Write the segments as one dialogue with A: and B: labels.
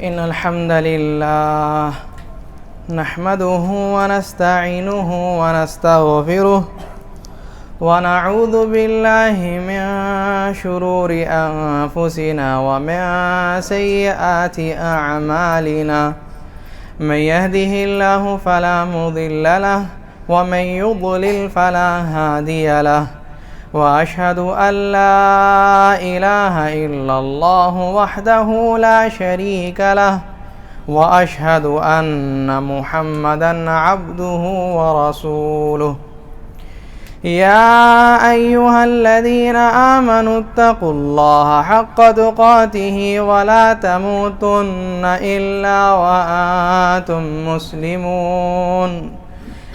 A: إن الحمد لله نحمده ونستعينه ونستغفره ونعوذ بالله من شرور أنفسنا ومن سيئات أعمالنا من يهده الله فلا مضل له ومن يضلل فلا هادي له وأشهد أن لا إله إلا الله وحده لا شريك له وأشهد أن محمدًا عبده ورسوله يا أيها الذين آمنوا اتقوا الله حق تقاته ولا تموتن إلا وأنتم مسلمون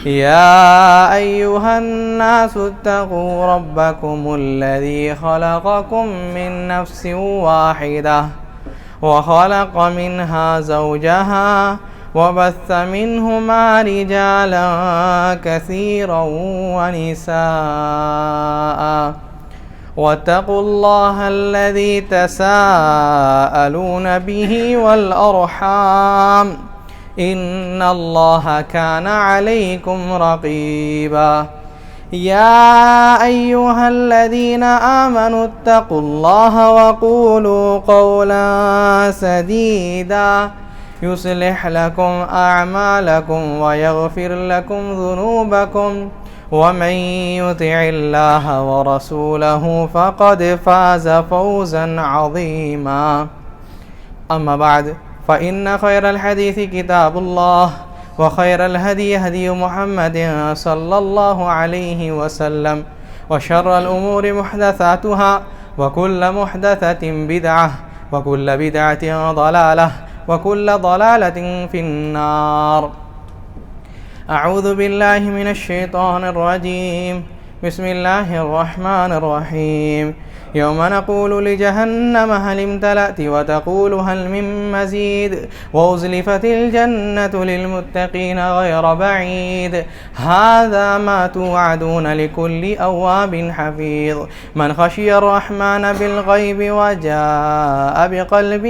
A: يا أيها الناس اتقوا ربكم الذي خلقكم من نفس واحدة وخلق منها زوجها وبث منهما رجالا كثيرا ونساء واتقوا الله الذي تساءلون به والأرحام إن الله كان عليكم رقيبا يا أيها الذين آمنوا اتقوا الله وقولوا قولا سديدا يصلح لكم أعمالكم ويغفر لكم ذنوبكم ومن يطع الله ورسوله فقد فاز فوزا عظيما أما بعد فإن خير الحديث كتاب الله وخير الهدي هدي محمد صلى الله عليه وسلم وشر الأمور محدثاتها وكل محدثة بدعة وكل بدعة ضلالة وكل ضلالة في النار. أعوذ بالله من الشيطان الرجيم. بسم الله الرحمن الرحيم. يوم نقول لجهنم هل امتلأت وتقول هل من مزيد وأزلفت الجنة للمتقين غير بعيد هذا ما توعدون لكل أواب حفيظ من خشي الرحمن بالغيب وجاء بقلب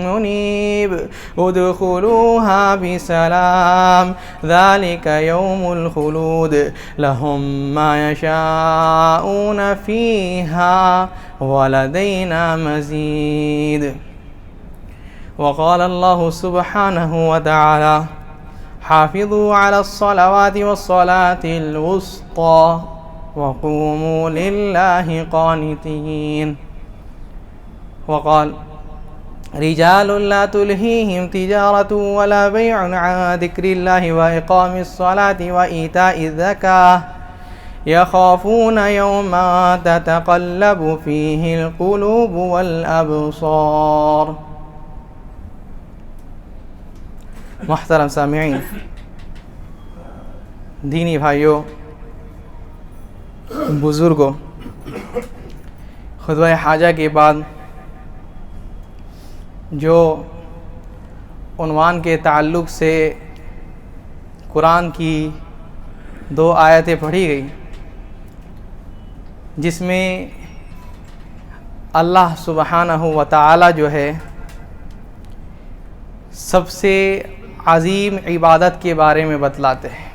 A: منيب ادخلوها بسلام ذلك يوم الخلود لهم ما يشاءون فيها ولدينا مزيد. وقال الله سبحانه وتعالى حافظوا على الصلوات والصلاة الوسطى وقوموا لله قانتين. وقال رجال لا تلهيهم تجارة ولا بيع عن ذكر الله وإقام الصلاة وإيتاء الزكاة يخافون يوما تتقلب فيه القلوب والأبصار. محترم سامعین، دینی بھائیوں، بزرگوں، خطبہ حاجہ کے بعد جو عنوان کے تعلق سے قرآن کی 2 آیتیں پڑھی گئی، جس میں اللہ سبحانہ و تعالی جو ہے سب سے عظیم عبادت کے بارے میں بتلاتے ہیں.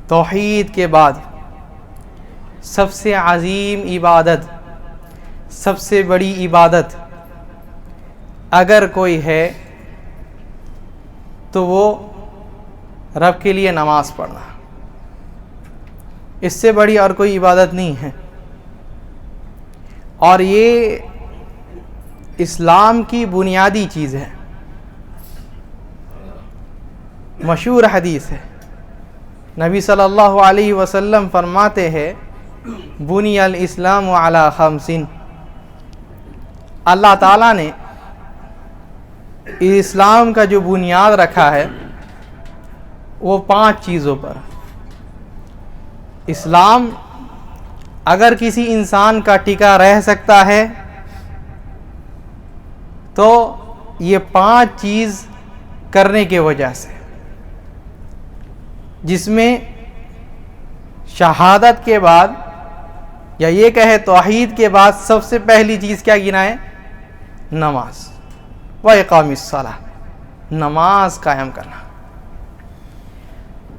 A: توحید کے بعد سب سے عظیم عبادت، سب سے بڑی عبادت اگر کوئی ہے تو وہ رب کے لیے نماز پڑھنا. اس سے بڑی اور کوئی عبادت نہیں ہے. اور یہ اسلام کی بنیادی چیز ہے. مشہور حدیث ہے، نبی صلی اللہ علیہ وسلم فرماتے ہیں بنی الاسلام علی 5. اللہ تعالیٰ نے اسلام کا جو بنیاد رکھا ہے وہ 5 چیزوں پر. اسلام اگر کسی انسان کا ٹکا رہ سکتا ہے تو یہ 5 چیز کرنے کی وجہ سے، جس میں شہادت کے بعد یا یہ کہے توحید کے بعد سب سے پہلی چیز کیا گنا ہے؟ نماز، وَإِقَامِ الصَّلَاةِ، نماز قائم کرنا.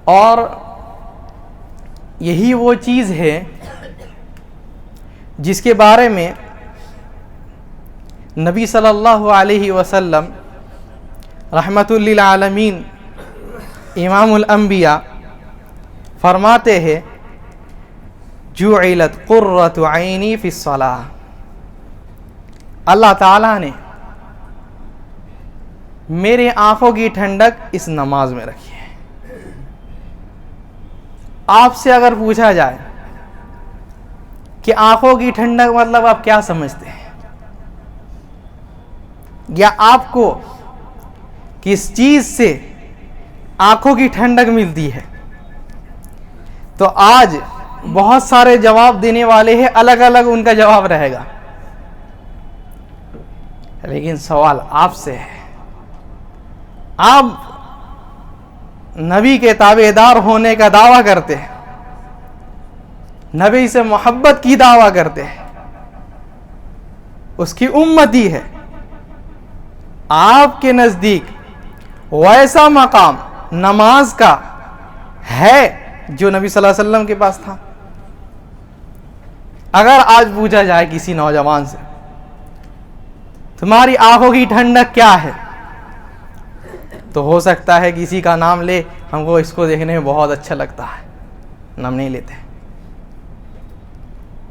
A: اور یہی وہ چیز ہے جس کے بارے میں نبی صلی اللہ علیہ وسلم رحمت للعالمین امام الانبیاء فرماتے ہیں جُعِلَتْ قُرَّةُ عَيْنِي فِي الصَّلَاةِ. اللہ تعالیٰ نے میرے آنکھوں کی ٹھنڈک اس نماز میں رکھی ہے. آپ سے اگر پوچھا جائے کہ آنکھوں کی ٹھنڈک مطلب آپ کیا سمجھتے ہیں، یا آپ کو کس چیز سے آنکھوں کی ٹھنڈک ملتی ہے، تو آج بہت سارے جواب دینے والے ہیں، الگ الگ ان کا جواب رہے گا. لیکن سوال آپ سے ہے، آپ نبی کے تابع دار ہونے کا دعویٰ کرتے ہیں، نبی سے محبت کی دعویٰ کرتے ہیں، اس کی امتی ہے. آپ کے نزدیک ویسا مقام نماز کا ہے جو نبی صلی اللہ علیہ وسلم کے پاس تھا؟ اگر آج پوچھا جائے کسی نوجوان سے تمہاری آنکھوں کی ٹھنڈک کیا ہے، تو ہو سکتا ہے کسی کا نام لے، ہم کو اس کو دیکھنے میں بہت اچھا لگتا ہے، نام نہیں لیتے.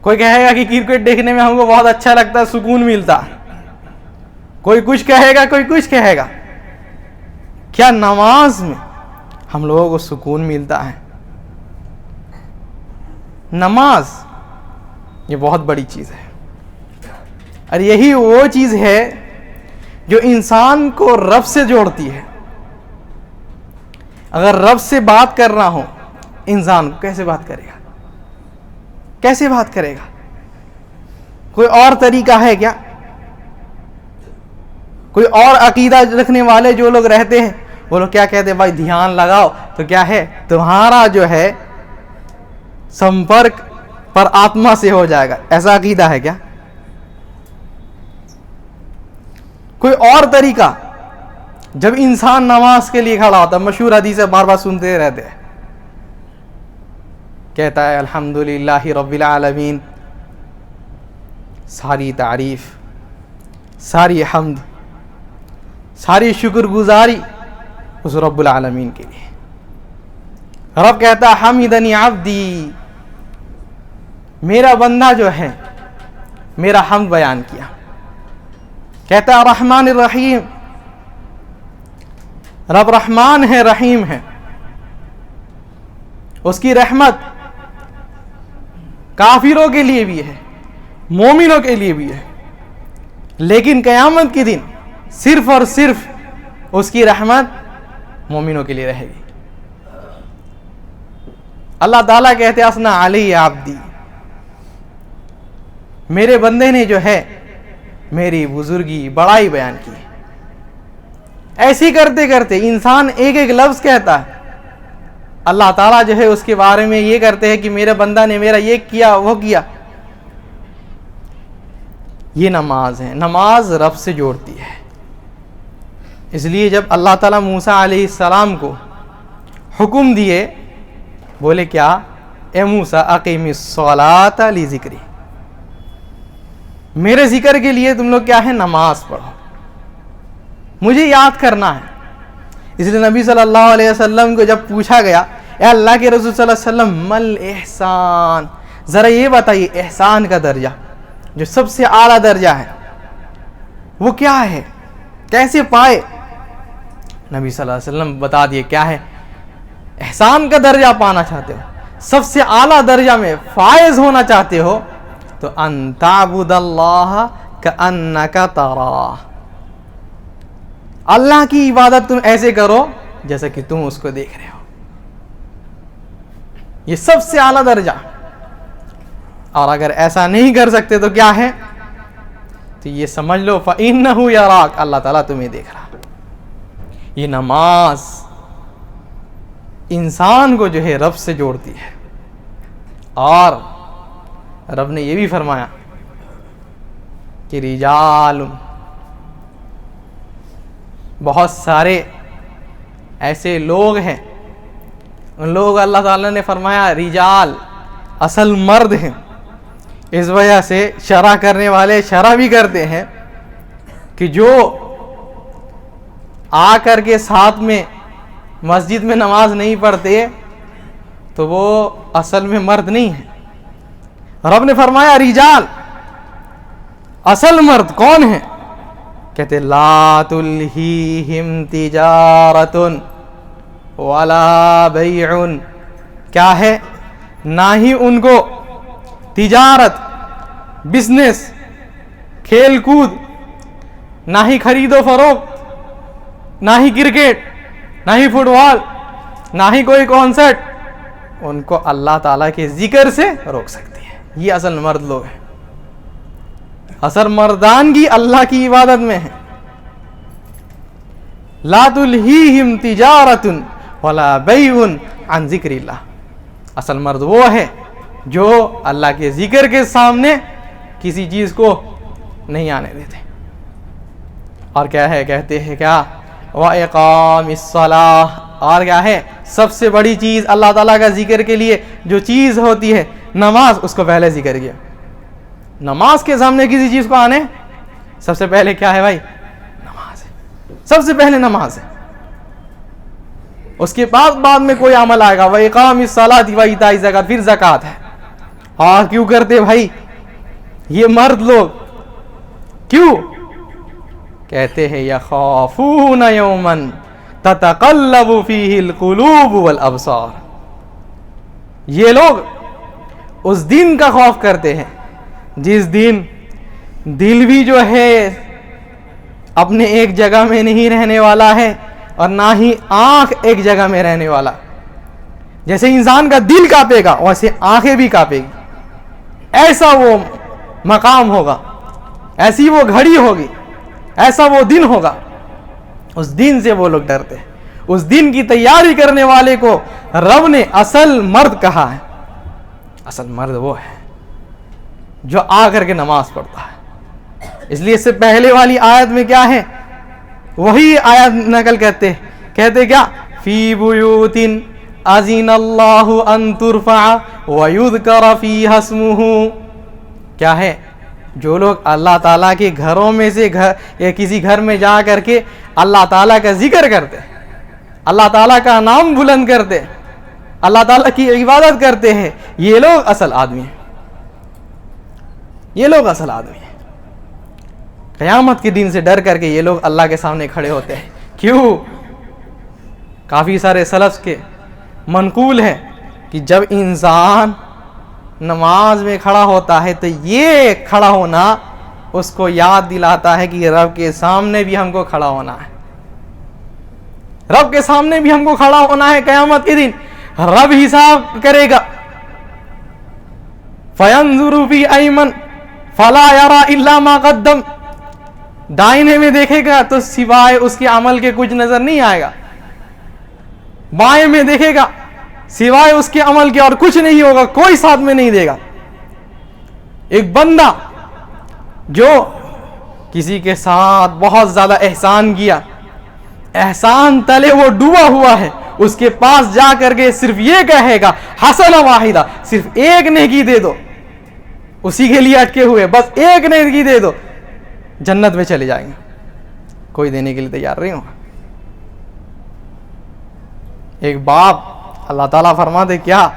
A: کوئی کہے گا کہ کرکٹ دیکھنے میں ہم کو بہت اچھا لگتا ہے، سکون ملتا ہے. کوئی کچھ کہے گا، کوئی کچھ کہے گا. کیا نماز میں ہم لوگوں کو سکون ملتا ہے؟ نماز یہ بہت بڑی چیز ہے، اور یہی وہ چیز ہے جو انسان کو رب سے جوڑتی ہے. اگر رب سے بات کرنا ہو انسان کیسے بات کرے گا؟ کیسے بات کرے گا؟ کوئی اور طریقہ ہے کیا؟ کوئی اور عقیدہ رکھنے والے جو لوگ رہتے ہیں وہ لوگ کیا کہتے ہیں؟ بھائی دھیان لگاؤ تو کیا ہے، تمہارا جو ہے سمپرک پر آتما سے ہو جائے گا. ایسا عقیدہ ہے کیا؟ کوئی اور طریقہ؟ جب انسان نماز کے لیے کھڑا ہوتا ہے، مشہور حدیث ہے، بار بار سنتے رہتے ہیں، کہتا ہے الحمدللہ رب العالمین، ساری تعریف، ساری حمد، ساری شکر گزاری اس رب العالمین کے لیے. رب کہتا ہے حمدنی عبدی، میرا بندہ جو ہے میرا حمد بیان کیا. کہتا ہے رحمان الرحیم، رب رحمان ہے، رحیم ہے، اس کی رحمت کافروں کے لیے بھی ہے، مومنوں کے لیے بھی ہے، لیکن قیامت کے دن صرف اور صرف اس کی رحمت مومنوں کے لیے رہے گی. اللہ تعالیٰ کہتے ہیں اثنا علی عبدی، میرے بندے نے جو ہے میری بزرگی بڑائی بیان کی. ایسی کرتے کرتے انسان ایک ایک لفظ کہتا ہے، اللہ تعالیٰ جو ہے اس کے بارے میں یہ کرتے ہیں کہ میرے بندہ نے میرا یہ کیا وہ کیا. یہ نماز ہے، نماز رب سے جوڑتی ہے. اس لیے جب اللہ تعالیٰ موسیٰ علیہ السلام کو حکم دیے، بولے کیا؟ اے موسیٰ اقیم الصلاۃ لذکری، میرے ذکر کے لیے تم لوگ کیا ہے؟ نماز پڑھو، مجھے یاد کرنا ہے. اس لیے نبی صلی اللہ علیہ وسلم کو جب پوچھا گیا اے اللہ کے رسول صلی اللہ علیہ وسلم مل احسان، ذرا یہ بتائیے احسان کا درجہ جو سب سے اعلیٰ درجہ ہے وہ کیا ہے، کیسے پائے؟ نبی صلی اللہ علیہ وسلم بتا دیے کیا ہے. احسان کا درجہ پانا چاہتے ہو، سب سے اعلیٰ درجہ میں فائز ہونا چاہتے ہو، تو ان تعبد اللہ کأنک تراہ، اللہ کی عبادت تم ایسے کرو جیسا کہ تم اس کو دیکھ رہے ہو. یہ سب سے اعلیٰ درجہ. اور اگر ایسا نہیں کر سکتے تو کیا ہے؟ تو یہ سمجھ لو فَإِنَّهُ يَرَاكَ، اللہ تعالیٰ تمہیں دیکھ رہا. یہ نماز انسان کو جو ہے رب سے جوڑتی ہے. اور رب نے یہ بھی فرمایا کہ رجال بہت سارے ایسے لوگ ہیں، ان لوگ اللہ تعالیٰ نے فرمایا رجال اصل مرد ہیں، اس وجہ سے شرع کرنے والے شرع بھی کرتے ہیں کہ جو آ کر کے ساتھ میں مسجد میں نماز نہیں پڑھتے تو وہ اصل میں مرد نہیں ہے۔ رب نے فرمایا رجال، اصل مرد کون ہے؟ کہتے لا تلہیہم تجارت ولا بیع، کیا ہے؟ نہ ہی ان کو تجارت، بزنس، کھیل کود، نہ ہی خرید و فروخت، نہ ہی کرکٹ، نہ ہی فٹ بال، نہ ہی کوئی کانسرٹ ان کو اللہ تعالیٰ کے ذکر سے روک سکتی ہے۔ یہ اصل مرد لوگ ہیں۔ اصل مردانگی اللہ کی عبادت میں ہے۔ لا تلہیہم تجارت ولا بیع عن ذکر اللہ، اصل مرد وہ ہے جو اللہ کے ذکر کے سامنے کسی چیز کو نہیں آنے دیتے۔ اور کیا ہے؟ کہتے ہیں کیا؟ وَإِقَامِ الصَّلَاةِ، اور کیا ہے؟ سب سے بڑی چیز اللہ تعالیٰ کا ذکر کے لیے جو چیز ہوتی ہے نماز، اس کو پہلے ذکر کیا۔ نماز کے سامنے کسی چیز کو آنے سب سے پہلے کیا ہے بھائی؟ نماز ہے، سب سے پہلے نماز ہے، اس کے بعد میں کوئی عمل آئے گا۔ وَإِقَامِ الصَّلَاةِ وَإِيتَاءِ الزَّكَاةِ، پھر زکوٰۃ ہے۔ اور کیوں کرتے بھائی یہ مرد لوگ؟ کیوں؟ کہتے ہیں یخافون یوما تتقلب فیہ القلوب والابصار، یہ لوگ اس دن کا خوف کرتے ہیں جس دن دل بھی جو ہے اپنے ایک جگہ میں نہیں رہنے والا ہے اور نہ ہی آنکھ ایک جگہ میں رہنے والا۔ جیسے انسان کا دل کانپے گا ویسے آنکھیں بھی کانپے گی، ایسا وہ مقام ہوگا، ایسی وہ گھڑی ہوگی، ایسا وہ دن ہوگا۔ اس دن سے وہ لوگ ڈرتے ہیں۔ اس دن کی تیاری کرنے والے کو رب نے اصل مرد کہا ہے۔ اصل مرد وہ ہے جو آ کر کے نماز پڑھتا ہے۔ اس لیے اس سے پہلے والی آیت میں کیا ہے؟ وہی آیت نقل کہتے کیا؟ فی بیوت اذن اللہ ان ترفع ویذکر فیہا اسمہ، کیا ہے؟ جو لوگ اللہ تعالیٰ کے گھروں میں سے یا کسی گھر میں جا کر کے اللہ تعالیٰ کا ذکر کرتے، اللہ تعالیٰ کا نام بلند کرتے، اللہ تعالیٰ کی عبادت کرتے ہیں، یہ لوگ اصل آدمی ہیں، یہ لوگ اصل آدمی ہیں۔ قیامت کے دن سے ڈر کر کے یہ لوگ اللہ کے سامنے کھڑے ہوتے ہیں۔ کیوں؟ کافی سارے سلف کے منقول ہے کہ جب انسان نماز میں کھڑا ہوتا ہے تو یہ کھڑا ہونا اس کو یاد دلاتا ہے کہ رب کے سامنے بھی ہم کو کھڑا ہونا ہے، رب کے سامنے بھی ہم کو کھڑا ہونا ہے۔ قیامت کے دن رب حساب کرے گا۔ فَيَنْظُرُ فِي أَيْمَنَ فَلَا يَرَى إِلَّا مَا قَدَّمَ، دائنے میں دیکھے گا تو سوائے اس کے عمل کے کچھ نظر نہیں آئے گا، بائیں میں دیکھے گا سوائے اس کے عمل کے اور کچھ نہیں ہوگا، کوئی ساتھ میں نہیں دے گا۔ ایک بندہ جو کسی کے ساتھ بہت زیادہ احسان کیا، احسان تلے وہ ڈوبا ہوا ہے، اس کے پاس جا کر کے صرف یہ کہے گا حسنہ واحدہ، صرف ایک نیکی دے دو، اسی کے لیے اٹکے ہوئے بس ایک نیکی دے دو، جنت میں چلے جائیں گے۔ کوئی دینے کے لیے تیار نہیں ہوگا۔ ایک باپ اللہ تعالیٰ فرماتے کیا؟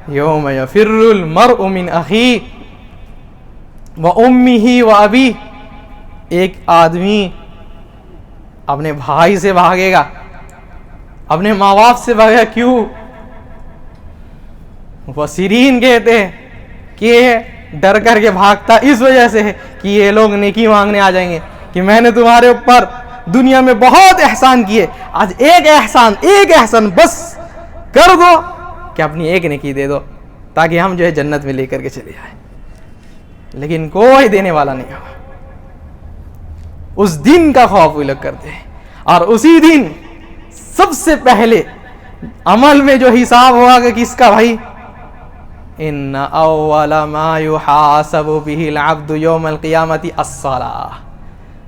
A: یوم یفر المرء من اخیہ وامہ وابیہ، ایک آدمی اپنے بھائی سے بھاگے گا، اپنے ماں باپ سے بھاگے گا۔ کیوں؟ مفسرین کہتے ہیں کہ ڈر کر کے بھاگتا اس وجہ سے ہے کہ یہ لوگ نیکی مانگنے آ جائیں گے کہ میں نے تمہارے اوپر دنیا میں بہت احسان کیے، آج ایک احسان بس کر دو کہ اپنی ایک نیکی دے دو تاکہ ہم جو ہے جنت میں لے کر کے چلے جائیں۔ لیکن کوئی دینے والا نہیں ہوگا۔ اس دن کا خوف وہ لوگ کرتے ہیں، اور اسی دن سب سے پہلے عمل میں جو حساب ہوا کہ کس کا بھائی؟ ان اول ما يحاسب به العبد يوم القیامت الصلاۃ،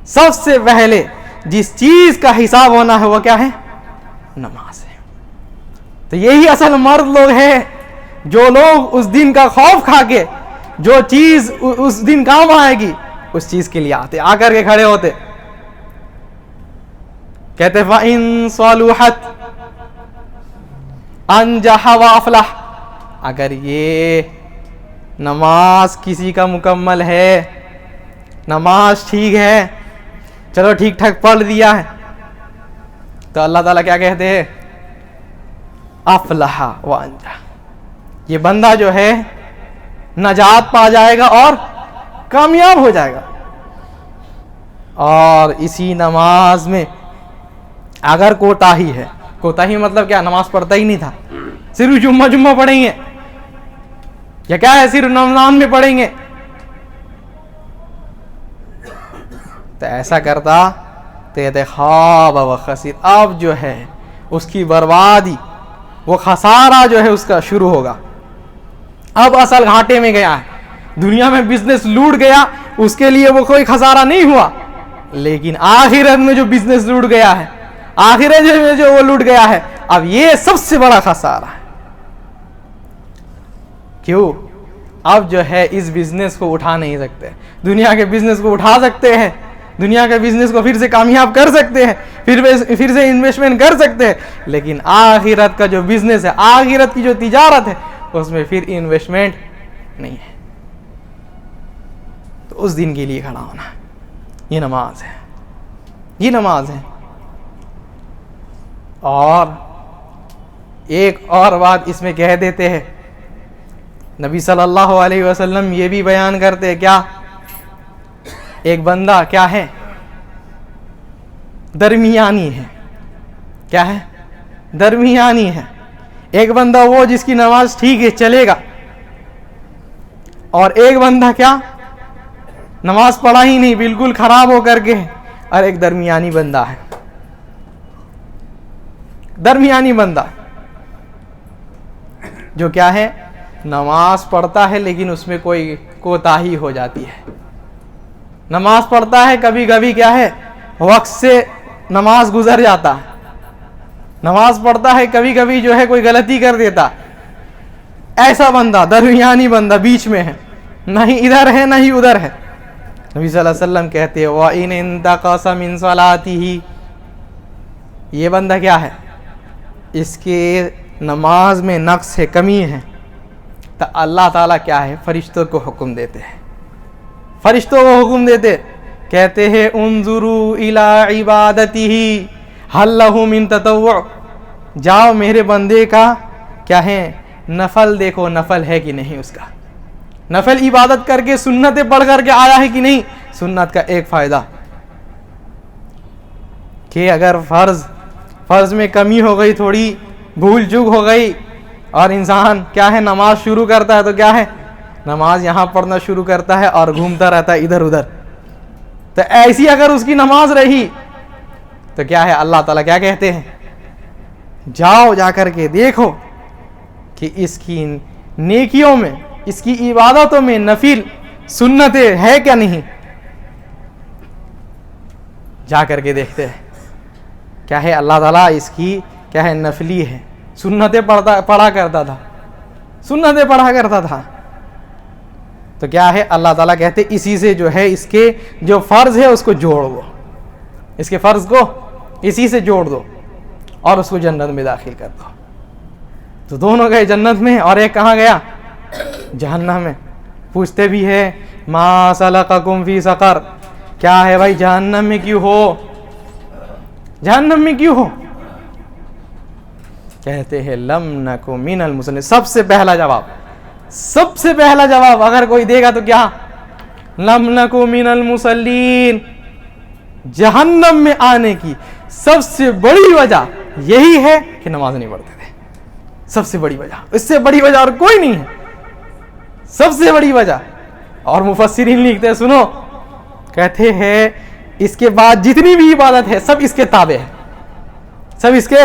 A: سب سے پہلے جس چیز کا حساب ہونا ہے وہ کیا ہے؟ نماز ہے. تو یہی اصل مرد لوگ ہیں جو لوگ اس دن کا خوف کھا کے جو چیز اس دن کام آئے گی اس چیز کے لیے آتے, آ کر کے کھڑے ہوتے, کہتے فَإِن صَلُحَتْ أَنْجَحَ وَأَفْلَحَ. اگر یہ نماز کسی کا مکمل ہے, نماز ٹھیک ہے, چلو ٹھیک ٹھاک پڑھ دیا ہے, تو اللہ تعالیٰ کیا کہتے ہیں؟ افلح وانجح. یہ بندہ جو ہے نجات پا جائے گا اور کامیاب ہو جائے گا. اور اسی نماز میں اگر کوتاہی ہے, کوتاہی مطلب کیا؟ نماز پڑھتا ہی نہیں تھا, صرف جمعہ پڑھیں گے, یا کیا ہے صرف رمضان میں پڑھیں گے, تو ایسا کرتا تو خواب و خسیر. اب جو ہے اس کی بربادی, وہ خسارہ جو ہے اس کا شروع ہوگا. اب اصل گھاٹے میں گیا ہے, دنیا میں بزنس لوٹ گیا, اس کے لیے وہ کوئی خسارہ نہیں ہوا, لیکن آخرت میں جو بزنس لوٹ گیا ہے, آخرت میں جو وہ لوٹ گیا ہے, اب یہ سب سے بڑا خسارہ ہے. کیوں؟ اب جو ہے اس بزنس کو اٹھا نہیں سکتے. دنیا کے بزنس کو اٹھا سکتے ہیں, دنیا کے بزنس کو پھر سے کامیاب کر سکتے ہیں, پھر سے انویسٹمنٹ کر سکتے ہیں, لیکن آخرت کا جو بزنس ہے, آخرت کی جو تجارت ہے, اس میں پھر انویسٹمنٹ نہیں ہے. تو اس دن کے لیے کھڑا ہونا, یہ نماز ہے, یہ نماز ہے. اور ایک اور بات اس میں کہہ دیتے ہیں, نبی صلی اللہ علیہ وسلم یہ بھی بیان کرتے ہیں, کیا؟ ایک بندہ کیا ہے؟ درمیانی ہے. کیا ہے؟ درمیانی ہے. ایک بندہ وہ جس کی نماز ٹھیک ہے, چلے گا, اور ایک بندہ کیا؟ نماز پڑھا ہی نہیں, بالکل خراب ہو کر کے, اور ایک درمیانی بندہ ہے. درمیانی بندہ جو کیا ہے؟ نماز پڑھتا ہے لیکن اس میں کوئی کوتاہی ہو جاتی ہے. نماز پڑھتا ہے, کبھی کبھی کیا ہے وقت سے نماز گزر جاتا ہے. نماز پڑھتا ہے, کبھی کبھی جو ہے کوئی غلطی کر دیتا. ایسا بندہ, درمیانی بندہ, بیچ میں ہے, نہ ہی ادھر ہے نہ ہی ادھر ہے. نبی صلی اللہ علیہ وسلم کہتے ہیں وَإِنْ انْتَقَصَ مِنْ صَلَاتِهِ. یہ بندہ کیا ہے؟ اس کے نماز میں نقص ہے, کمی ہے, تو اللہ تعالیٰ کیا ہے؟ فرشتوں کو حکم دیتے ہیں, فرشتوں کو حکم دیتے, کہتے ہیں انظروا الی عبادتہ ہل لہ من تطوع. جاؤ میرے بندے کا کیا ہے نفل دیکھو, نفل ہے کہ نہیں اس کا, نفل عبادت کر کے سنتیں پڑھ کر کے آیا ہے کہ نہیں. سنت کا ایک فائدہ کہ اگر فرض میں کمی ہو گئی, تھوڑی بھول چوک ہو گئی, اور انسان کیا ہے نماز شروع کرتا ہے, تو کیا ہے نماز یہاں پڑھنا شروع کرتا ہے اور گھومتا رہتا ہے ادھر ادھر. تو ایسی اگر اس کی نماز رہی تو کیا ہے اللہ تعالیٰ کیا کہتے ہیں؟ جاؤ جا کر کے دیکھو کہ اس کی نیکیوں میں, اس کی عبادتوں میں نفل سنتیں ہے کیا نہیں. جا کر کے دیکھتے ہیں کیا ہے اللہ تعالیٰ اس کی کیا ہے نفلی ہے, سنتیں پڑھا کرتا تھا, سنتیں پڑھا کرتا تھا. تو کیا ہے اللہ تعالیٰ کہتے اسی سے جو ہے اس کے جو فرض ہے اس کو جوڑ دو, اس کے فرض کو اسی سے جوڑ دو اور اس کو جنت میں داخل کر دو. تو دونوں گئے جنت میں, اور ایک کہاں گیا؟ جہنم میں. پوچھتے بھی ہے ما سلککم فی سقر, کیا ہے بھائی جہنم میں کیوں ہو, جہنم میں کیوں ہو؟ کہتے ہیں لم نکو من المصلین. سب سے پہلا جواب اگر کوئی دے گا تو کیا؟ لم نکو من المصلین. جہنم میں آنے کی سب سے بڑی وجہ یہی ہے کہ نماز نہیں پڑھتے تھے. سب سے بڑی وجہ, اس سے بڑی وجہ اور کوئی نہیں ہے, سب سے بڑی وجہ. اور مفسرین لکھتے ہیں, سنو, کہتے ہیں اس کے بعد جتنی بھی عبادت ہے سب اس کے تابع ہے, سب اس کے.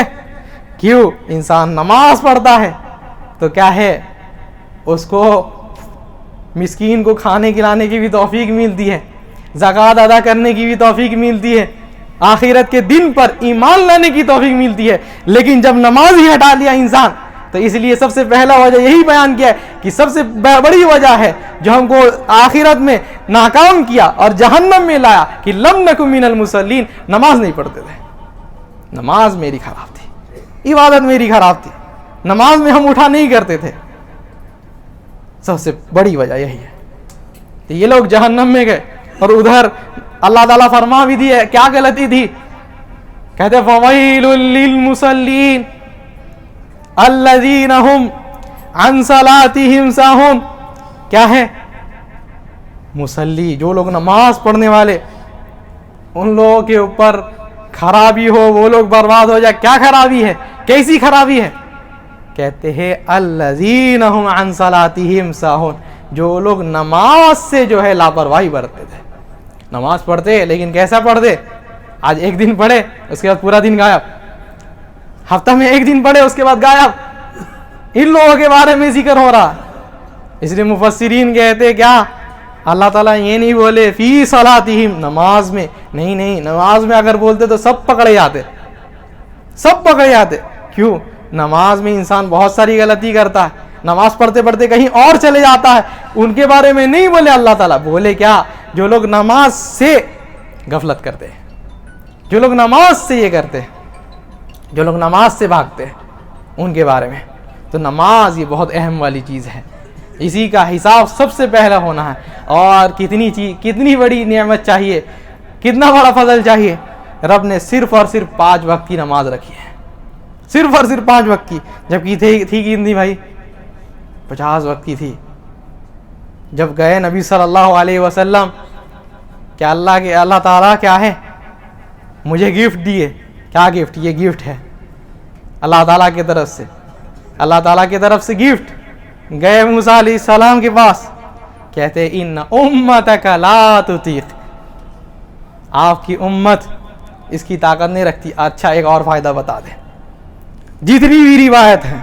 A: کیوں؟ انسان نماز پڑھتا ہے تو کیا ہے اس کو مسکین کو کھانے کھلانے کی بھی توفیق ملتی ہے, زکوٰۃ ادا کرنے کی بھی توفیق ملتی ہے, آخرت کے دن پر ایمان لانے کی توفیق ملتی ہے. لیکن جب نماز ہی ہٹا لیا انسان, تو اس لیے سب سے پہلا وجہ یہی بیان کیا ہے کہ سب سے بڑی وجہ ہے جو ہم کو آخرت میں ناکام کیا اور جہنم میں لایا کہ لم نکن من المصلین, نماز نہیں پڑھتے تھے. نماز میری خراب تھی, عبادت میری خراب تھی, نماز میں ہم اٹھا نہیں کرتے تھے. سب سے بڑی وجہ یہی ہے. تو یہ لوگ جہنم میں گئے, اور ادھر اللہ تعالیٰ فرما بھی دیے کیا غلطی تھی, کہتے فویل للمصلین الذین هم عن صلاتهم ساہون. کیا ہے؟ مصلی, جو لوگ نماز پڑھنے والے, ان لوگوں کے اوپر خرابی ہو, وہ لوگ برباد ہو جائے. کیا خرابی ہے, کیسی خرابی ہے؟ کہتے ہیں الذین هم عن صلاتهم ساہون, جو لوگ نماز سے جو ہے لاپرواہی برتتے تھے. نماز پڑھتے لیکن کیسا پڑھتے؟ آج ایک دن پڑھے اس کے بعد پورا دن غائب, ہفتہ میں ایک دن پڑھے اس کے بعد غائب. ان لوگوں کے بارے میں ذکر ہو رہا. اس لیے مفسرین کہتے کیا, اللہ تعالیٰ یہ نہیں بولے فی صلاتہم, نماز میں نہیں, نماز میں اگر بولتے تو سب پکڑے جاتے, سب پکڑے جاتے. کیوں؟ نماز میں انسان بہت ساری غلطی کرتا ہے, نماز پڑھتے پڑھتے کہیں اور چلے جاتا ہے. ان کے بارے میں نہیں بولے اللہ تعالیٰ, بولے کیا, جو لوگ نماز سے غفلت کرتے ہیں, جو لوگ نماز سے یہ کرتے ہیں, جو لوگ نماز سے بھاگتے ہیں, ان کے بارے میں. تو نماز یہ بہت اہم والی چیز ہے, اسی کا حساب سب سے پہلا ہونا ہے. اور کتنی بڑی نعمت چاہیے, کتنا بڑا فضل چاہیے. رب نے صرف اور صرف 5 وقت کی نماز رکھی ہے, صرف اور صرف 5 وقت کی, جبکہ تھی کتنی بھائی, 50 وقت کی تھی. جب گئے نبی صلی اللہ علیہ وسلم, کہ اللہ تعالیٰ کیا ہے, مجھے گفٹ دیے. کیا گفٹ؟ یہ گفٹ ہے اللہ تعالیٰ کی طرف سے, اللہ تعالیٰ کی طرف سے گفٹ. گئے موسیٰ علیہ السلام کے پاس, کہتے ان امتک لا تطیق, آپ کی امت اس کی طاقت نہیں رکھتی. اچھا ایک اور فائدہ بتا دیں, جتنی بھی روایت ہیں,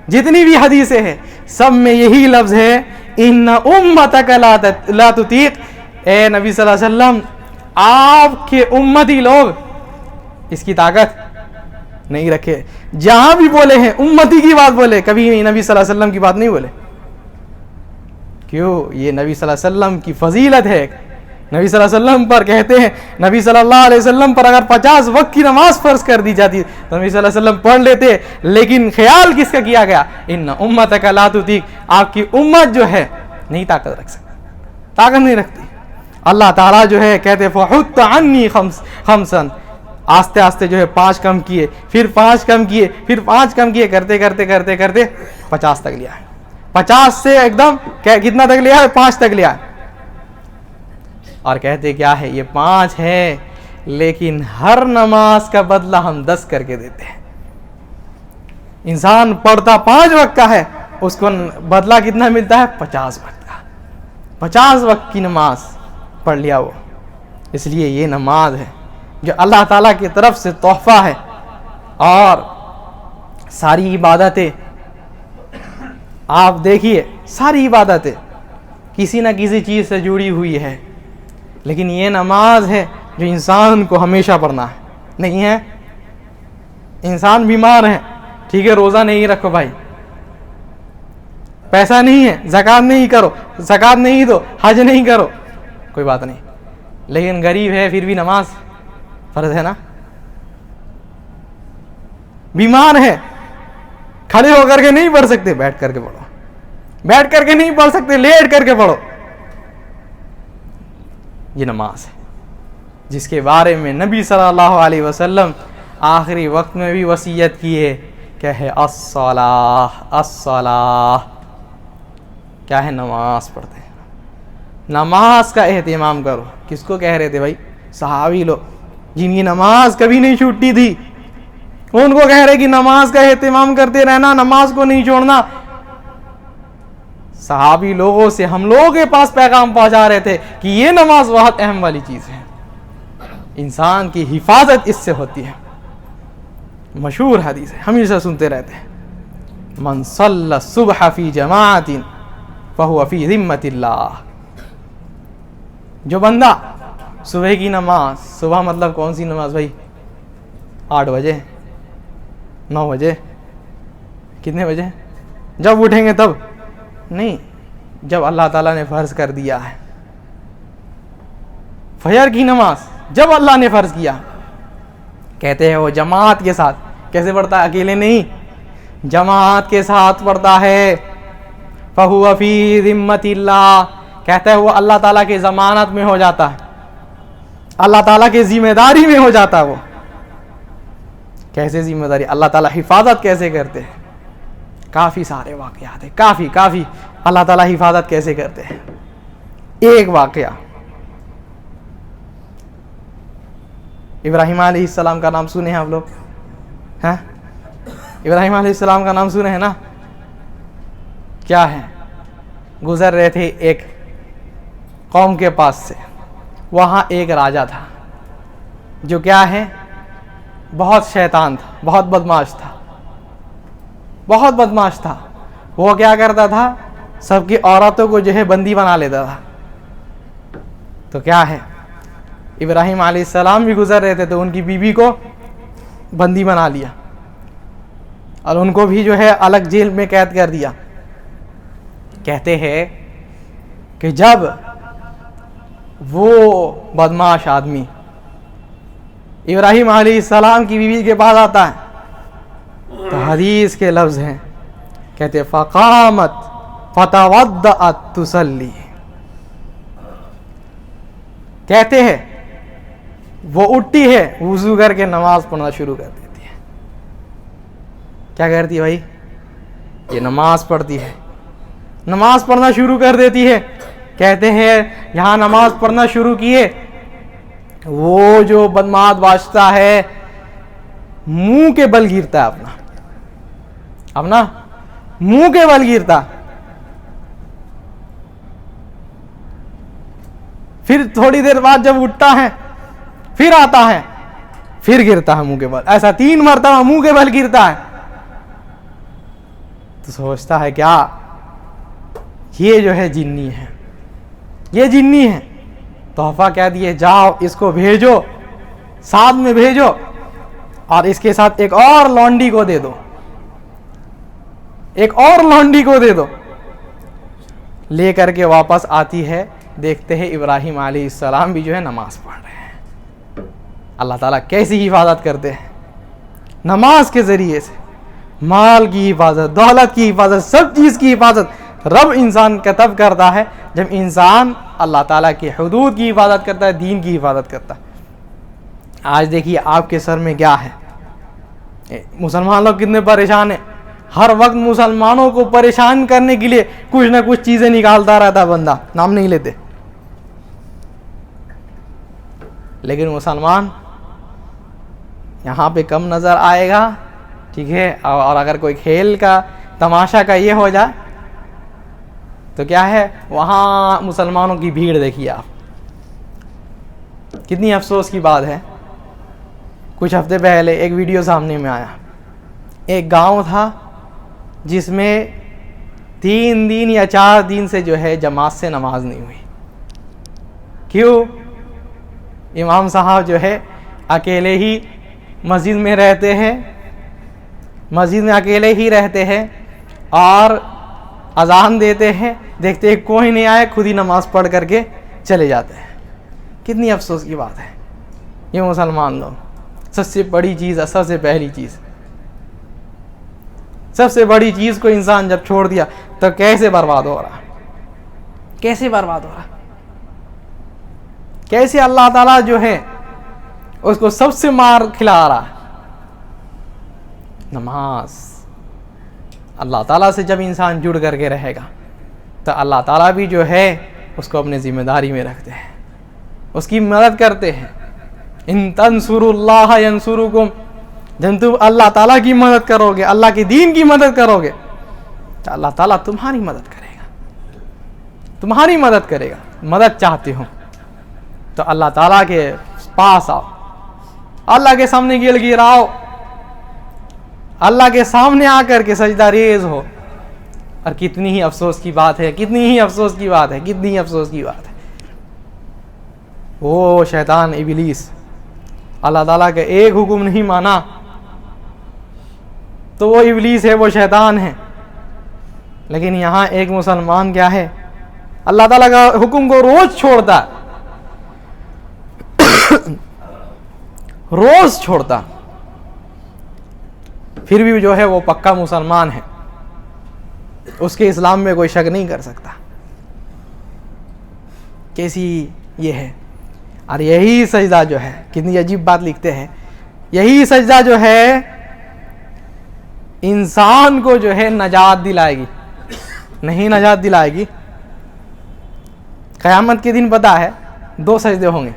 A: جتنی بھی حدیثیں ہیں, سب میں یہی لفظ ہے ان امتک لا تطیق. اے نبی صلی اللہ علیہ وسلم, آپ کے امتی لوگ اس کی طاقت نہیں رکھے. جہاں بھی بولے ہیں امتی کی بات بولے, کبھی نبی صلی اللہ علیہ وسلم کی بات نہیں بولے. کیوں؟ یہ نبی صلی اللہ علیہ وسلم کی فضیلت ہے. نبی صلی اللہ علیہ وسلم پر کہتے ہیں, نبی صلی اللہ علیہ وسلم پر اگر 50 وقت کی نماز فرض کر دی جاتی تو نبی صلی اللہ علیہ وسلم پڑھ لیتے. لیکن خیال کس کا کیا گیا, ان امتک لا تطیق, آپ کی امت جو ہے نہیں طاقت رکھ سکتی, طاقت نہیں رکھتی. اللہ تعالیٰ جو ہے کہتے فحط عنی خمسن, آستے آستے جو ہے 5 کم کیے, پھر 5 کم کیے, پھر 5 کم کیے, کرتے کرتے کرتے کرتے 50 تک لیا ہے. 50 سے ایک دم کتنا تک لیا ہے, 5 تک لیا ہے. اور کہتے کیا ہے, یہ 5 ہے, لیکن ہر نماز کا بدلہ ہم 10 کر کے دیتے ہیں. انسان پڑھتا 5 وقت کا ہے, اس کو بدلہ کتنا ملتا ہے, 50 وقت کا. 50 وقت کی نماز پڑھ لیا وہ. اس لیے یہ نماز ہے جو اللہ تعالیٰ کی طرف سے تحفہ ہے. اور ساری عبادتیں آپ دیکھیے, ساری عبادتیں کسی نہ کسی چیز سے جڑی ہوئی ہے, لیکن یہ نماز ہے جو انسان کو ہمیشہ پڑھنا ہے. نہیں ہے, انسان بیمار ہے, ٹھیک ہے روزہ نہیں رکھو بھائی, پیسہ نہیں ہے زکوٰۃ نہیں کرو, زکوٰۃ نہیں دو, حج نہیں کرو, کوئی بات نہیں. لیکن غریب ہے پھر بھی نماز فرض ہے نا. بیمار ہے, کھڑے ہو کر کے نہیں پڑھ سکتے, بیٹھ کر کے پڑھو. بیٹھ کر کے نہیں پڑھ سکتے, لیٹ کر کے پڑھو. یہ نماز ہے جس کے بارے میں نبی صلی اللہ علیہ وسلم آخری وقت میں بھی وصیت کی ہے, کیا ہے, الصلاۃ الصلاۃ. کیا ہے, نماز پڑھتے ہیں. نماز کا اہتمام کرو. کس کو کہہ رہے تھے بھائی, صحابی لوگ جن کی نماز کبھی نہیں چھوٹتی تھی, ان کو کہہ رہے کہ نماز کا اہتمام کرتے رہنا, نماز کو نہیں چھوڑنا. صحابی لوگوں سے ہم لوگوں کے پاس پیغام پہنچا رہے تھے کہ یہ نماز بہت اہم والی چیز ہے, انسان کی حفاظت اس سے ہوتی ہے. مشہور حدیث ہے, ہمیشہ سنتے رہتے ہیں, من صلی الصبح فی جماعت فہو فی ذمۃ اللہ. جو بندہ صبح کی نماز، صبح مطلب کون سی نماز بھائی؟ 8 بجے، 9 بجے، کتنے بجے؟ جب اٹھیں گے تب نہیں، جب اللہ تعالیٰ نے فرض کر دیا ہے۔ فجر کی نماز جب اللہ نے فرض کیا، کہتے ہیں وہ جماعت کے ساتھ، کیسے پڑھتا ہے؟ اکیلے نہیں، جماعت کے ساتھ پڑھتا ہے۔ فَهُوَ فِي ذِمَّةِ اللَّهِ، کہتا ہے وہ اللہ تعالیٰ کی ضمانت میں ہو جاتا ہے، اللہ تعالیٰ کی ذمہ داری میں ہو جاتا ہے۔ وہ کیسے ذمہ داری؟ اللہ تعالیٰ حفاظت کیسے کرتے ہیں؟ کافی سارے واقعات ہیں، کافی اللہ تعالیٰ حفاظت کیسے کرتے ہیں۔ ایک واقعہ، ابراہیم علیہ السلام کا نام سنے ہیں آپ لوگ؟ ہاں، ابراہیم علیہ السلام کا نام سنے ہیں نا؟ کیا ہے؟ گزر رہے تھے ایک قوم کے پاس سے، وہاں ایک راجا تھا جو کیا ہے، بہت شیطان تھا، بہت بدماش تھا۔ وہ کیا کرتا تھا؟ سب کی عورتوں کو جو ہے بندی بنا لیتا تھا۔ تو کیا ہے، ابراہیم علیہ السلام بھی گزر رہے تھے تو ان کی بیوی کو بندی بنا لیا اور ان کو بھی جو ہے الگ جیل میں قید کر دیا۔ کہتے ہیں کہ جب وہ بدماش آدمی ابراہیم علیہ السلام کی بیوی کے پاس آتا ہے تو حدیث کے لفظ ہیں، کہتے فقامت فتودعت تصلی، کہتے ہیں وہ اٹھتی ہے، وضو کر کے نماز پڑھنا شروع کر دیتی ہے۔ کیا کرتی ہے بھائی؟ یہ نماز پڑھتی ہے، نماز پڑھنا شروع کر دیتی ہے۔ کہتے ہیں یہاں نماز پڑھنا شروع کیے، وہ جو بدمعاش بادشاہ ہے منہ کے بل گرتا ہے، اپنا منہ کے بل گرتا۔ پھر تھوڑی دیر بعد جب اٹھتا ہے پھر آتا ہے، پھر گرتا ہے منہ کے بل، ایسا 3 مرتبہ منہ کے بل گرتا ہے۔ تو سوچتا ہے کیا یہ جو ہے جنی ہے، یہ جنی ہے۔ تحفہ کیا دیے، جاؤ اس کو بھیجو، ساتھ میں بھیجو اور اس کے ساتھ ایک اور لونڈی کو دے دو، ایک اور لونڈی کو دے دو۔ لے کر کے واپس آتی ہے، دیکھتے ہیں ابراہیم علیہ السلام بھی جو ہے نماز پڑھ رہے ہیں۔ اللہ تعالیٰ کیسی حفاظت کرتے ہیں، نماز کے ذریعے سے مال کی حفاظت، دولت کی حفاظت، سب چیز کی حفاظت رب انسان کا تب کرتا ہے جب انسان اللہ تعالیٰ کی حدود کی حفاظت کرتا ہے، دین کی حفاظت کرتا ہے۔ آج دیکھیے آپ کے سر میں کیا ہے، مسلمان لوگ کتنے پریشان ہیں، ہر وقت مسلمانوں کو پریشان کرنے کے لیے کچھ نہ کچھ چیزیں نکالتا رہتا ہے، بندہ نام نہیں لیتے، لیکن مسلمان یہاں پہ کم نظر آئے گا، ٹھیک ہے۔ اور اگر کوئی کھیل کا تماشا کا یہ ہو جائے تو کیا ہے، وہاں مسلمانوں کی بھیڑ دیکھیے آپ۔ کتنی افسوس کی بات ہے، کچھ ہفتے پہلے ایک ویڈیو سامنے میں آیا، ایک گاؤں تھا جس میں 3 دن یا 4 دن سے جو ہے جماعت سے نماز نہیں ہوئی۔ کیوں؟ امام صاحب جو ہے اکیلے ہی مسجد میں رہتے ہیں، مسجد میں اکیلے ہی رہتے ہیں اور اذان دیتے ہیں، دیکھتے ہیں کوئی نہیں آئے، خود ہی نماز پڑھ کر کے چلے جاتے ہیں۔ کتنی افسوس کی بات ہے، یہ مسلمان لوگ سب سے بڑی چیز، سب سے پہلی چیز، سب سے بڑی چیز کو انسان جب چھوڑ دیا تو کیسے برباد ہو رہا، کیسے برباد ہو رہا، کیسے اللہ تعالیٰ جو ہے اس کو سب سے مار کھلا رہا ہے۔ نماز، اللہ تعالیٰ سے جب انسان جڑ کر کے رہے گا تو اللہ تعالیٰ بھی جو ہے اس کو اپنے ذمہ داری میں رکھتے ہیں، اس کی مدد کرتے ہیں۔ ان تنصروا اللہ ینصرکم، جب تم اللہ تعالیٰ کی مدد کرو گے، اللہ کے دین کی مدد کرو گے تو اللہ تعالیٰ تمہاری مدد کرے گا، تمہاری مدد کرے گا۔ مدد چاہتے ہو تو اللہ تعالیٰ کے پاس آؤ، اللہ کے سامنے گل گراؤ، اللہ کے سامنے آ کر کے سجدہ ریز ہو۔ اور کتنی ہی افسوس کی بات ہے، کتنی ہی افسوس کی بات ہے، کتنی ہی افسوس کی بات ہے، وہ شیطان ابلیس اللہ تعالیٰ کا ایک حکم نہیں مانا تو وہ ابلیس ہے, وہ شیطان ہے. لیکن یہاں ایک مسلمان کیا ہے, اللہ تعالیٰ کا حکم کو روز چھوڑتا, روز چھوڑتا, پھر بھی جو ہے وہ پکا مسلمان ہے, اس کے اسلام میں کوئی شک نہیں کر سکتا. کیسی یہ ہے. اور یہی سجدہ جو ہے, کتنی عجیب بات لکھتے ہیں, یہی سجدہ جو ہے انسان کو جو ہے نجات دلائے گی. نہیں نجات دلائے گی. قیامت کے دن پتہ ہے 2 سجدے ہوں گے.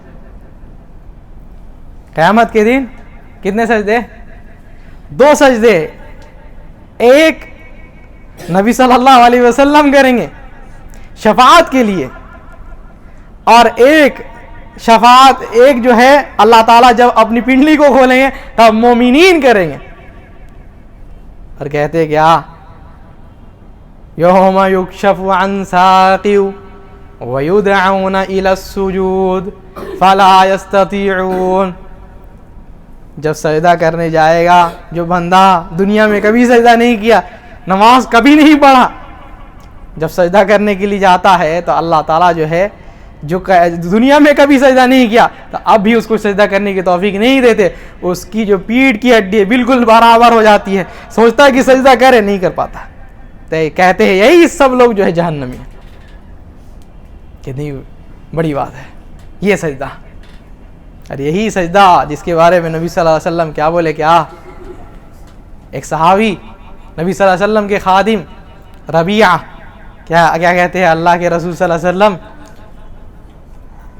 A: قیامت کے دن کتنے سجدے؟ 2 سجدے. ایک نبی صلی اللہ علیہ وسلم کریں گے شفاعت کے لیے, اور ایک شفاعت ایک جو ہے اللہ تعالیٰ جب اپنی پنڈلی کو کھولیں گے تب مومنین کریں گے. اور کہتے کیا, یوم یکشف عن ساق ویدعون الی السجود فلا یستطیعون. جب سجدہ کرنے جائے گا جو بندہ دنیا میں کبھی سجدہ نہیں کیا, نماز کبھی نہیں پڑھا, جب سجدہ کرنے کے لیے جاتا ہے تو اللہ تعالیٰ جو ہے جو دنیا میں کبھی سجدہ نہیں کیا تو اب بھی اس کو سجدہ کرنے کی توفیق نہیں دیتے. اس کی جو پیٹھ کی ہڈی بالکل برابر ہو جاتی ہے, سوچتا ہے کہ سجدہ کرے, نہیں کر پاتا. تو کہتے ہیں یہی سب لوگ جو ہے جہنمی ہیں. کتنی بڑی بات ہے یہ سجدہ. اور یہی سجدہ جس کے بارے میں نبی صلی اللہ علیہ وسلم کیا بولے, کیا ایک صحابی نبی صلی اللہ علیہ وسلم کے خادم ربیعہ کیا کہتے ہیں, اللہ کے رسول صلی اللہ علیہ وسلم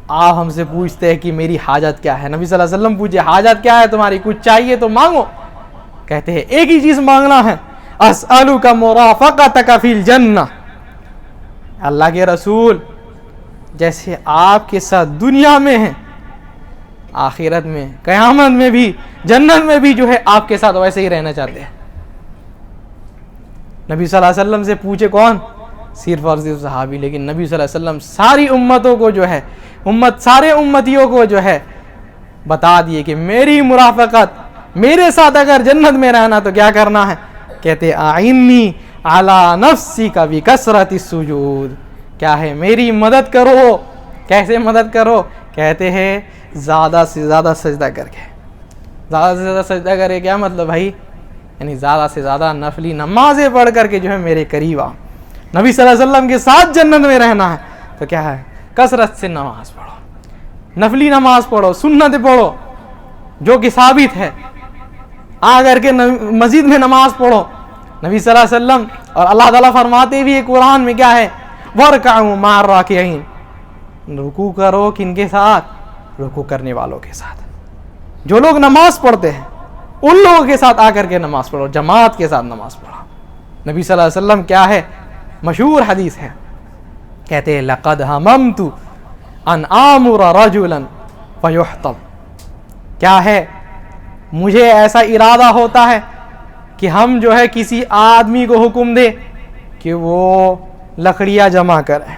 A: آپ ہم سے پوچھتے ہیں کہ میری حاجت کیا ہے. نبی صلی اللہ علیہ وسلم پوچھے حاجت کیا ہے تمہاری, کچھ چاہیے تو مانگو. کہتے ہیں ایک ہی چیز مانگنا ہے, اسألک مرافقتک فی الجنہ. اللہ کے رسول جیسے آپ کے ساتھ دنیا میں ہیں, آخرت میں قیامت میں بھی جنت میں بھی جو ہے آپ کے ساتھ ویسے ہی رہنا چاہتے ہیں. نبی صلی اللہ علیہ وسلم سے پوچھے کون, صرف اور صرف صحابی. لیکن نبی صلی اللہ علیہ وسلم ساری امتوں کو جو ہے سارے امتیوں کو جو ہے بتا دیے کہ میری مرافقت, میرے ساتھ اگر جنت میں رہنا تو کیا کرنا ہے. کہتے اعنی علی نفسک بکثرۃ السجود. کیا ہے, میری مدد کرو. کیسے مدد کرو؟ کہتے ہیں زیادہ سے زیادہ سجدہ کر کے. زیادہ سے زیادہ سجدہ کرے کیا مطلب بھائی, یعنی زیادہ سے زیادہ نفلی نمازیں پڑھ کر کے جو ہے میرے قریب آؤ. نبی صلی اللہ علیہ وسلم کے ساتھ جنت میں رہنا ہے تو کیا ہے, کثرت سے نماز پڑھو, نفلی نماز پڑھو, سنت پڑھو جو کہ ثابت ہے. آ کر کے مسجد میں نماز پڑھو. نبی صلی اللہ علیہ وسلم اور اللہ تعالیٰ فرماتے بھی قرآن میں کیا ہے, وَارْكَعُوا مَعَ الرَّاكِعِينَ. رکوع کرو کن کے ساتھ, رکوع کرنے والوں کے ساتھ. جو لوگ نماز پڑھتے ہیں ان لوگوں کے ساتھ آ کر کے نماز پڑھو, جماعت کے ساتھ نماز پڑھو. نبی صلی اللہ علیہ وسلم کیا ہے, مشہور حدیث ہے, کہتے ہیں لَقَدْ هَمَمْتُ أَنْ آمُرَ رَجُلًا فَيُحْطَبْ. کیا ہے, مجھے ایسا ارادہ ہوتا ہے کہ ہم جو ہے کسی آدمی کو حکم دے کہ وہ لکڑیاں جمع کرے.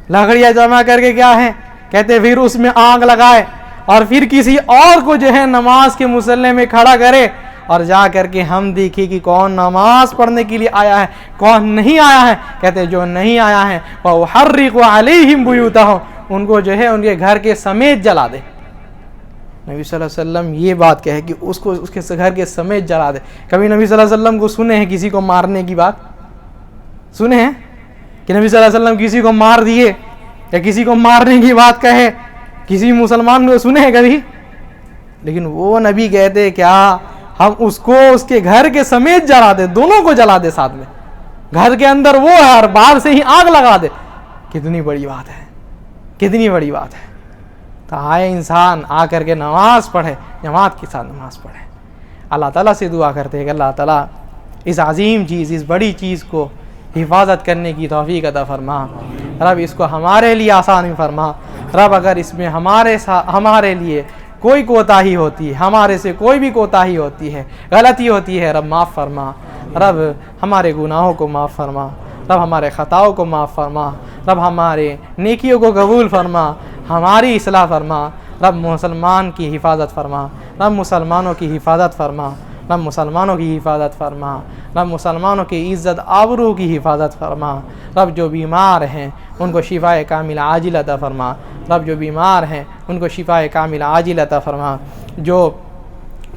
A: لکڑیاں جمع کر کے کیا ہے, کہتے پھر اس میں آگ لگائے اور پھر کسی اور کو جو ہے نماز کے مصلی میں کھڑا کرے, اور جا کر کے ہم دیکھیں کہ کون نماز پڑھنے کے لیے آیا ہے کون نہیں آیا ہے. کہتے جو نہیں آیا ہے وَأُحَرِّقُ عَلَيْهِمْ بُيُوتَهُمْ, ان کو جو ہے ان کے گھر کے سمیت جلا دے. نبی صلی اللہ علیہ وسلم یہ بات کہے کہ اس کو اس کے گھر کے سمیت جلا دے. کبھی نبی صلی اللہ علیہ وسلم کو سنے ہیں کسی کو مارنے کی بات سنے ہیں کہ نبی صلی اللہ علیہ وسلم کسی کو مار دیے یا کسی کو مارنے کی بات کہے کسی مسلمان کو سنے ہیں کبھی؟ لیکن وہ نبی کہتے کیا ہم اس کو اس کے گھر کے سمیت جلا دے, دونوں کو جلا دے ساتھ میں. گھر کے اندر وہ ہے اور باہر سے ہی آگ لگا دے. کتنی بڑی بات ہے, کتنی بڑی بات ہے. تو آئے انسان آ کر کے نماز پڑھے, جماعت کے ساتھ نماز پڑھے. اللہ تعالیٰ سے دعا کرتے ہیں کہ اللہ تعالیٰ اس عظیم چیز, اس بڑی چیز کو حفاظت کرنے کی توفیق عطا فرما. رب اس کو ہمارے لیے آسان فرما. رب اگر اس میں ہمارے لیے کوئی کوتاہی ہوتی ہے, ہمارے سے کوئی بھی کوتاہی ہوتی ہے, غلطی ہوتی ہے, رب معاف فرما. رب ہمارے گناہوں کو معاف فرما. رب ہمارے خطاؤں کو معاف فرما. رب ہمارے نیکیوں کو قبول فرما. ہماری اصلاح فرما، رب مسلمان کی حفاظت فرما، رب مسلمانوں کی حفاظت فرما، رب مسلمانوں کی حفاظت فرما، رب مسلمانوں کی عزت آبرو کی حفاظت فرما، رب جو بیمار ہیں ان کو شفائے کامل عاجل عطا فرما، رب جو بیمار ہیں ان کو شفائے کامل عاجل عطا فرما، جو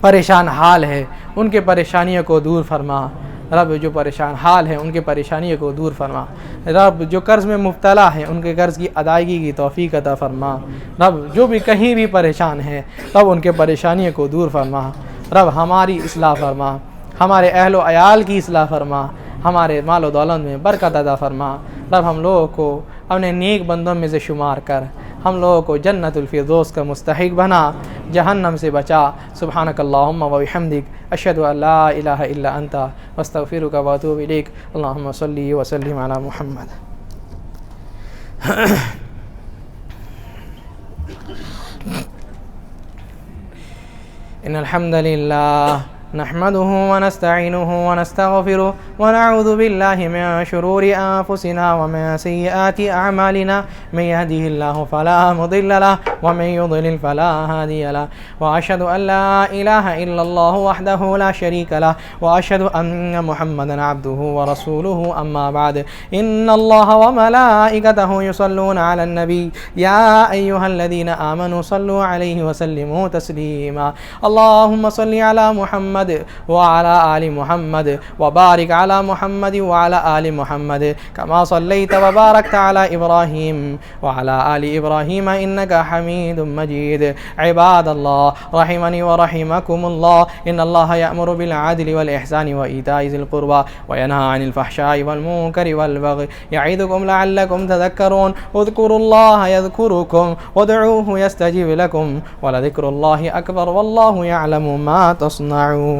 A: پریشان حال ہے ان کے پریشانیوں کو دور فرما، رب جو پریشان حال ہیں ان کے پریشانیوں کو دور فرما، رب جو قرض میں مبتلا ہیں ان کے قرض کی ادائیگی کی توفیق عطا فرما، رب جو بھی کہیں بھی پریشان ہیں رب ان کے پریشانیوں کو دور فرما، رب ہماری اصلاح فرما، ہمارے اہل و عیال کی اصلاح فرما، ہمارے مال و دولت میں برکت عطا فرما، رب ہم لوگوں کو اپنے نیک بندوں میں سے شمار کر ہم لوگوں کو جنت الفردوس کا مستحق بنا، جہنم سے بچا۔ سبحانک اللہم و بحمدک، اشہد ان لا الہ الا انت، استغفرک و اتوب الیک۔ اللہم صلی وسلم علی محمد۔ ان الحمد للہ نحمده ونستعینه ونستغفره ونعوذ باللہ من شرور انفسنا ومن سیئات اعمالنا، من يهده الله فلا مضل له ومن يضلل فلا هادي له، واشهد ان لا اله الا الله وحده لا شريك له، واشهد ان محمدا عبده ورسوله، اما بعد، ان الله وملائكته يصلون على النبي يا ايها الذين امنوا صلوا عليه وسلموا تسليما، اللهم صل على محمد وعلى آل محمد وبارك على محمد وعلى آل محمد كما صليت وباركت على إبراهيم وعلى آل إبراهيم إنك حميد مجيد۔ عباد الله رحمني ورحمكم الله، إن الله يأمر بالعدل والإحسان وإيتاء ذي القربى وينهى عن الفحشاء والمنكر والبغي يعظكم لعلكم تذكرون، اذكروا الله يذكركم وادعوه يستجب لكم ولذكر الله أكبر والله يعلم ما تصنعون۔